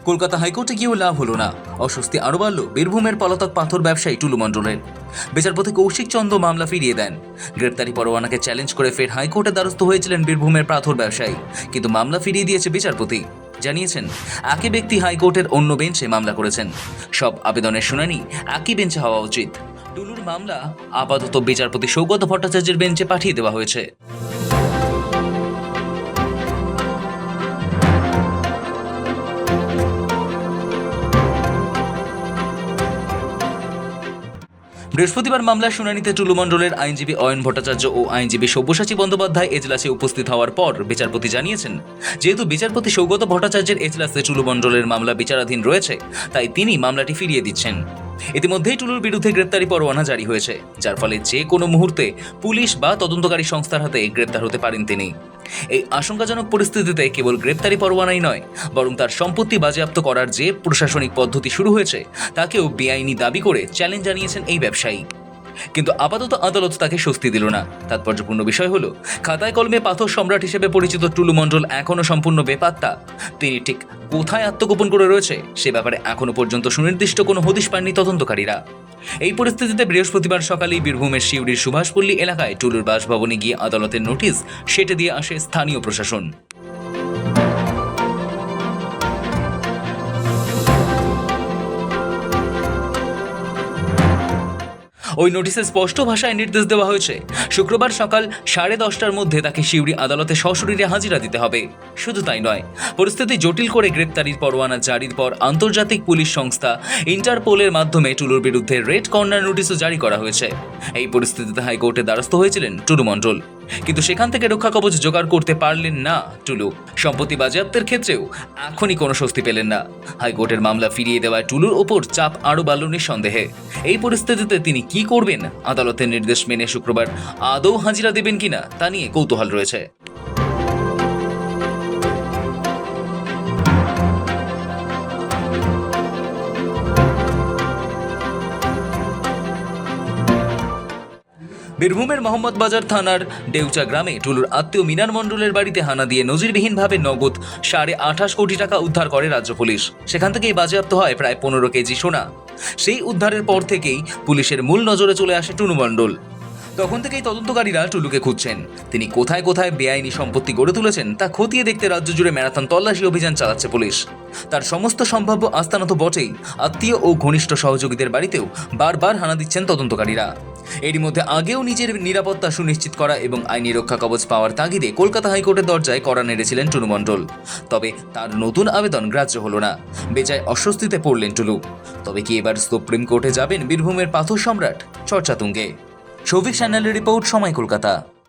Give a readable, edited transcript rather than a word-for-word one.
কলকাতা হাইকোর্টে গিয়েও লাভ হলো না। অস্বস্তি আরও বাড়ল বীরভূমের পলাতক পাথর ব্যবসায়ী টুলু মণ্ডলের। বিচারপতি কৌশিক চন্দ্র মামলা ফিরিয়ে দেন। গ্রেপ্তারি পরোয়ানাকে চ্যালেঞ্জ করে ফের হাইকোর্টে দ্বারস্থ হয়েছিলেন বীরভূমের পাথর ব্যবসায়ী, কিন্তু মামলা ফিরিয়ে দিয়েছে বিচারপতি। জানিয়েছেন একই ব্যক্তি হাইকোর্টের অন্য বেঞ্চে মামলা করেছেন। সব আবেদনের শুনানি একই বেঞ্চে হওয়া উচিত। টুলুর মামলা আপাতত বিচারপতি সৌগত ভট্টাচার্যের বেঞ্চে পাঠিয়ে দেওয়া হয়েছে। বৃহস্পতিবার মামলার শুনানিতে টুলু মণ্ডলের আইনজীবী অয়ন ভট্টাচার্য ও আইনজীবী সব্যসাচী বন্দ্যোপাধ্যায় এজলাসে উপস্থিত হওয়ার পর বিচারপতি জানিয়েছেন, যেহেতু বিচারপতি সৌগত ভট্টাচার্যের এজলাসে টুলু মণ্ডলের মামলা বিচারাধীন রয়েছে, তাই তিনি মামলাটি ফিরিয়ে দিচ্ছেন। ইতিমধ্যেই টুলুর বিরুদ্ধে গ্রেপ্তারি পরোয়ানা জারি হয়েছে, যার ফলে যে কোনো মুহূর্তে পুলিশ বা তদন্তকারী সংস্থার হাতে গ্রেপ্তার হতে পারেন তিনি। এই আশঙ্কাজনক পরিস্থিতিতে কেবল গ্রেপ্তারি পরোয়ানাই নয়, বরং তার সম্পত্তি বাজেয়াপ্ত করার যে প্রশাসনিক পদ্ধতি শুরু হয়েছে তাকেও বেআইনি দাবি করে চ্যালেঞ্জ জানিয়েছেন এই ব্যবসায়ী। কিন্তু আপাতত আদালত তাকে স্বস্তি দিল না। তাৎপর্যপূর্ণ বিষয় হলো, খাতায় কলমে পাথর সম্রাট হিসেবে পরিচিত টুলু মণ্ডল এখনও সম্পূর্ণ বেপাত্তা। তিনি ঠিক কোথায় আত্মগোপন করে রয়েছে সে ব্যাপারে এখনো পর্যন্ত সুনির্দিষ্ট কোনো হদিশ পাননি তদন্তকারীরা। এই পরিস্থিতিতে বৃহস্পতিবার সকালেই বীরভূমের শিউড়ির সুভাষপল্লী এলাকায় টুলুর বাসভবনে গিয়ে আদালতের নোটিশ সেটে দিয়ে আসে স্থানীয় প্রশাসন। ওই নোটিশে স্পষ্ট ভাষায় নির্দেশ দেওয়া হয়েছে, শুক্রবার সকাল 10:30টার মধ্যে তাকে শিউড়ি আদালতে সশরীরে হাজিরা দিতে হবে। শুধু তাই নয়, পরিস্থিতি জটিল করে গ্রেপ্তারির পরোয়ানা জারির পর আন্তর্জাতিক পুলিশ সংস্থা ইন্টারপোলের মাধ্যমে টুলুর বিরুদ্ধে রেড কর্নার নোটিশও জারি করা হয়েছে। এই পরিস্থিতিতে হাইকোর্টে দ্বারস্থ হয়েছিলেন টুলু মণ্ডল, কিন্তু সেখান থেকে রক্ষা কবচ জোগাড় করতে পারলেন না টুলু। সম্পত্তি বাজেয়াপ্তের ক্ষেত্রেও এখনই কোনো স্বস্তি পেলেন না। হাইকোর্টের মামলা ফিরিয়ে দেওয়ায় টুলুর ওপর চাপ আরও বাড়ল নিঃসন্দেহে। এই পরিস্থিতিতে তিনি কি করবেন, আদালতের নির্দেশ মেনে শুক্রবার আদৌ হাজিরা দেবেন কিনা তা নিয়ে কৌতূহল রয়েছে। বীরভূমের মোহাম্মদবাজার থানার ডেউচা গ্রামে টুলুর আত্মীয় মিনার মণ্ডলের বাড়িতে হানা দিয়ে নজিরবিহীনভাবে নগদ 28.5 কোটি টাকা উদ্ধার করে রাজ্য পুলিশ। সেখান থেকেই বাজেয়াপ্ত হয় প্রায় 15 কেজি সোনা। সেই উদ্ধারের পর থেকেই পুলিশের মূল নজরে চলে আসে টুলু মণ্ডল। তখন থেকেই তদন্তকারীরা টুলুকে খুঁজছেন। তিনি কোথায় কোথায় বেআইনি সম্পত্তি গড়ে তুলেছেন তা খতিয়ে দেখতে রাজ্য জুড়ে ম্যারাথন তল্লাশি অভিযান চালাচ্ছে পুলিশ। তার সমস্ত সম্ভাব্য আস্তানা তো বটেই, আত্মীয় ও ঘনিষ্ঠ সহযোগীদের বাড়িতেও বারবার হানা দিচ্ছেন তদন্তকারীরা। এরই মধ্যে আগেও নিজের নিরাপত্তা সুনিশ্চিত করা এবং আইনি রক্ষা কবচ পাওয়ার তাগিদে কলকাতা হাইকোর্টের দরজায় কড়া নেড়েছিলেন টুলু মণ্ডল। তবে তার নতুন আবেদন গ্রাহ্য হলো না। বেজায় অস্বস্তিতে পড়লেন টুলু। তবে কি এবার সুপ্রিম কোর্টে যাবেন বীরভূমের পাথর সম্রাট? চর্চা তুঙ্গে। শৌভিক চ্যানেলের রিপোর্ট, সময় কলকাতা।